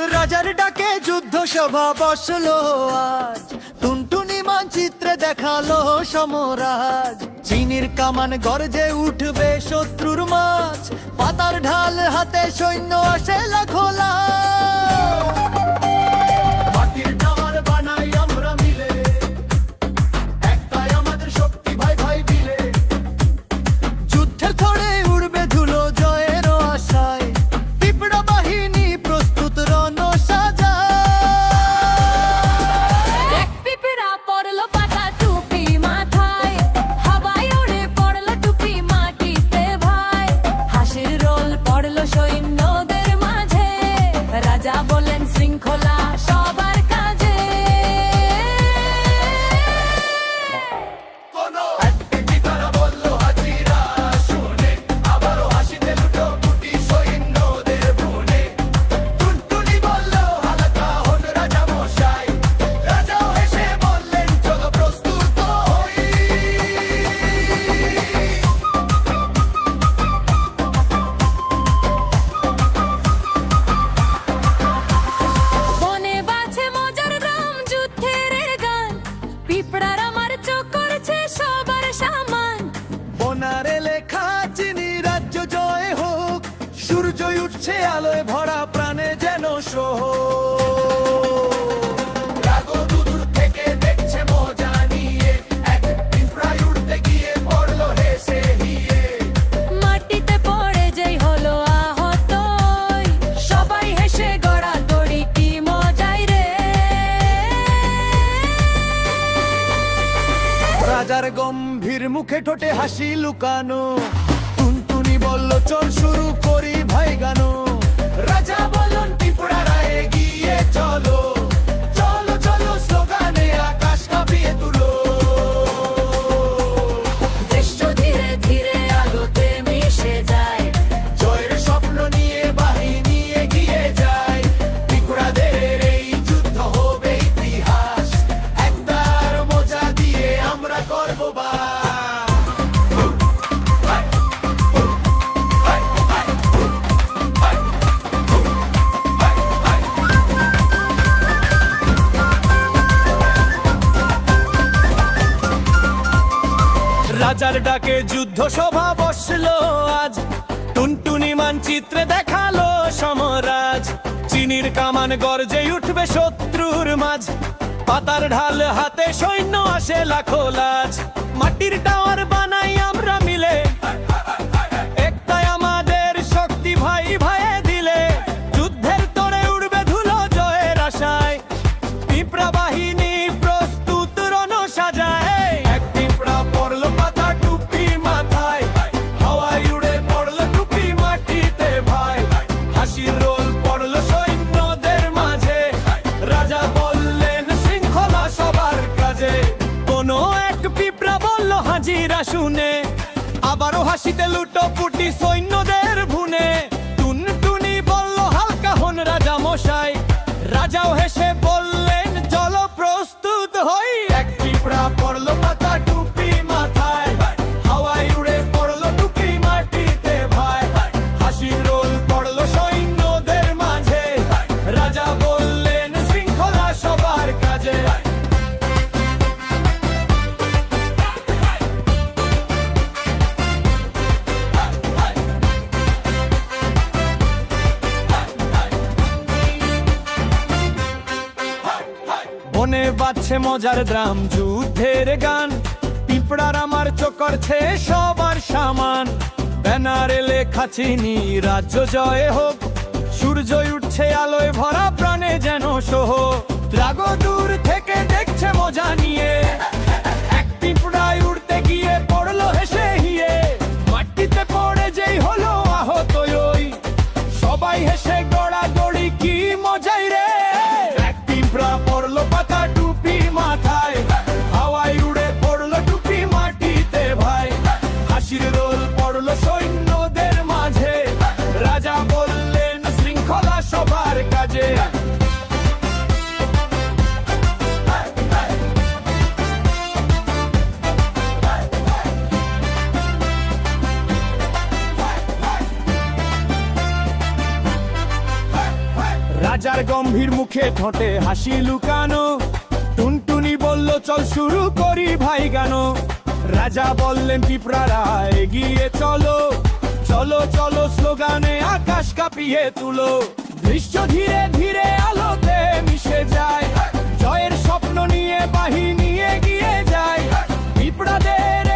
রাজার ডাকে যুদ্ধ সভা বসলো আজ, টুনটুনি মানচিত্রে দেখালো সমরাজ। চীনের কামান গর্জে উঠবে শত্রুর মাঝ, পাতার ঢাল হাতে সৈন্য আসে লাখো লাখ। মাটির টাওয়ার বানাই আমরা মিলে, একটাই আমাদের শক্তি ভাই ভাই মিলে। যুদ্ধের থড়ে উড়বে ধুলো জয়ের আশায়, পিঁপড়া বাহিনী প্রস্তুত রণ সাজায়। এক পিঁপড়া পড়লো পাতা টুপি মাথায়, হাওয়ায় উড়ে পড়লো টুপি মাটিতে ভাই। হাসির রোল পড়লো সৈন্যদের মাঝে, রাজা বলেন শৃঙ্খলা সবার কাজে। বনে বাজছে মজার গ্রাম যুদ্ধের গান, পিঁপড়ার আমার চোখ করছে সবার সামান। বনারে লেখা চিনি রাজ্য জয় হোক, সূর্য উঠছে আলোয় ভরা প্রাণে যেন সোহ। মাটিতে পড়ে যেই হলো আহত, সবাই হেসে গড়াগড়ি কি মজাই রে। রাজার গম্ভীর মুখে ঠোঁটে হাসি লুকানো, টুনটুনি বলল চল শুরু করি ভাই গানো। রাজা বললেন পিঁপড়ারা এগিয়ে চলো, চলো চলো স্লোগানে আকাশ কাঁপিয়ে তুলো। দৃশ্য ধীরে ধীরে আলোতে মিশে যায়, জয়ের স্বপ্ন নিয়ে বাহিনী এগিয়ে যায়। পিঁপড়াদের এই যুদ্ধ হবে ইতিহাস, একতার মজা দিয়ে আমরা করব বাস। রাজার ডাকে যুদ্ধ সভা বসলো আজ, টুনটুনি মানচিত্রে দেখালো সমরাজ। চীনের কামান গর্জে উঠবে শত্রুর মাঝ, পাতার ঢাল হাতে সৈন্য আসে লাখো লাজ। মাটির টাওয়ার বানাই আমরা মিলে, একটাই আমাদের শক্তি ভাই ভাই দিলে। যুদ্ধের তোড়ে উড়বে ধুলো জয়ের আশায়, পিঁপড়া বাহিনী প্রস্তুত রণ সাজায়। এক পিঁপড়া পড়লো পাতা টুপি মাথায়, হাওয়ায় উড়ে পড়লো টুপি মাটিতে ভাই। হাসির রোল পড়লো সৈন্যদের মাঝে, রাজা বললেন শৃঙ্খলা সবার কাজে। কোনো এক পিঁপড়া বলল হাজিরা শুনে, আবারও হাসিতে লুটো পুটি সৈন্যদের ভুনে। টুনটুনি বলল হালকা হন রাজা মশাই, রাজাও হেসে বললেন চলো প্রস্তুত হই। এক পিঁপড়া পড়লো পাতা টুপি মাথায়, হাওয়ায় উড়ে পড়লো টুপি মাটিতে ভাই। হাসির রোল পড়লো সৈন্যদের মাঝে, রাজা বললেন শৃঙ্খলা সবার কাজে। বনে বাজছে মজার ড্রাম যুদ্ধের গান, পিঁপড়ার আমার চোখ করছে সবার সামান। ব্যানারে লেখা চিনি রাজ্য জয় হোক, সূর্য উঠছে আলোয় ভরা প্রাণে যেন সোহ। রাগো দূর থেকে দেখছে মজা নিয়ে, এক পিঁপড়ায় উড়তে গিয়ে পড়লো হেসে হিয়ে। মাটিতে পড়ে যেই হলো আহত ওই, সবাই হেসে গড়াগড়ি কি মজাই রে। এক পিঁপড়া পড়লো পাতা টুপি মাথায়, হাওয়ায় উড়ে পড়লো টুপি মাটিতে ভাই। হাসির রোল পড়লো সৈন্যদের মাঝে, রাজা বললেন শৃঙ্খলা সবার কাজে। গম্ভীর মুখে ঠোঁটে হাসি লুকানো। টুনটুনি বলল চল শুরু করি ভাই গানো। রাজা বললেন পিঁপড়ারা এগিয়ে চলো, চলো চলো স্লোগানে আকাশ কাঁপিয়ে তুলো। দৃশ্য ধীরে ধীরে আলোতে মিশে যায়, জয়ের স্বপ্ন নিয়ে বাহিনী এগিয়ে যায়। পিঁপড়াদের